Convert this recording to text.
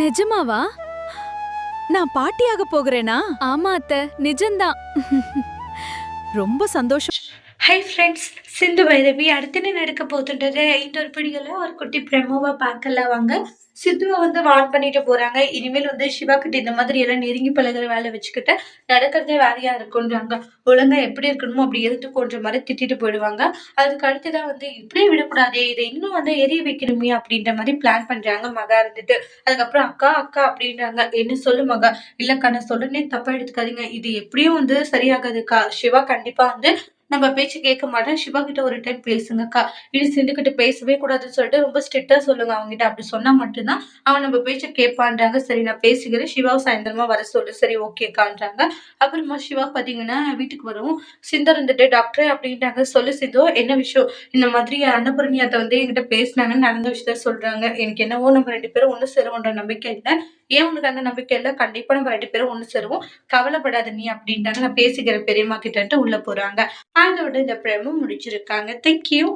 நிஜமாவா? நான் பாட்டியாக போகிறேனா? ஆமா அத்த, நிஜம்தான். ரொம்ப சந்தோஷம். ஹை ஃப்ரெண்ட்ஸ், சிந்து பைரவி அடுத்து என்ன நடக்க போகுதுன்றத இன்னொரு பிடிகளை ஒரு குட்டி ப்ரெமோவா பார்க்கலாம் வாங்க. சித்துவை வந்து வார்ன் பண்ணிட்டு போறாங்க. இனிமேல் வந்து சிவா கிட்ட இந்த மாதிரி எல்லாம் நெருங்கி பழகுற வேலை வச்சுக்கிட்ட நடக்கிறதே வேறையா இருக்குன்றாங்க. ஒழுங்கா எப்படி இருக்கணுமோ அப்படி இருந்துக்கோன்ற மாதிரி திட்டிட்டு போயிடுவாங்க. அதுக்கு அடுத்துதான் வந்து இப்படியே விடக்கூடாதே, இதை இன்னும் வந்து எரிய வைக்கணுமே அப்படின்ற மாதிரி பிளான் பண்றாங்க மகா இருந்துட்டு. அதுக்கப்புறம் அக்கா அக்கா அப்படின்றாங்க. என்ன சொல்லு மகா? இல்லக்கா நான் சொல்றேனே தப்பா எடுத்துக்காதீங்க, இது எப்படியும் வந்து சரியாகாதுக்கா. சிவா கண்டிப்பா வந்து நம்ம பேச்சு கேட்க மாட்டேன். சிவா கிட்ட ஒரு டைம் பேசுங்கக்கா. இது சிந்து கிட்ட பேசவே கூடாதுன்னு சொல்லிட்டு ரொம்ப ஸ்ட்ரிக்ட்டா சொல்லுங்க அவன்கிட்ட. அப்படி சொன்னா மட்டும் தான் அவன் நம்ம பேச்ச கேட்பான்றாங்க. சரி நான் பேசிக்கிறேன். சிவாவ சாயந்திரமா வர சொல்லு. சரி ஓகேக்கான்றாங்க. அப்புறமா சிவா பார்த்தீங்கன்னா வீட்டுக்கு வரவும் சிந்து இருந்துட்டு டாக்டர் அப்படின்ட்டாங்க. சொல்லு சிந்து என்ன விஷயம்? இந்த மாதிரி அன்னபூரணி அத்தை வந்து என்கிட்ட பேசினாங்கன்னு நடந்த விஷயத்த சொல்றாங்க. எனக்கு என்னவோ நம்ம 2 பேரும் ஒண்ணு சேருவோன்ற நம்பிக்கை இல்ல. ஏன் உனக்கு அந்த நம்பிக்கை இல்ல? கண்டிப்பா நம்ம 2 பேரும் ஒண்ணு சேருவோம். கவலைப்படாத நீ அப்படின்ட்டாங்க. நான் பேசிக்கிறேன் பெரியம்மா கிட்டன்ட்டு உள்ள போறாங்க. அதோட இந்த ப்ரெமோ முடிச்சிருக்காங்க. Thank you.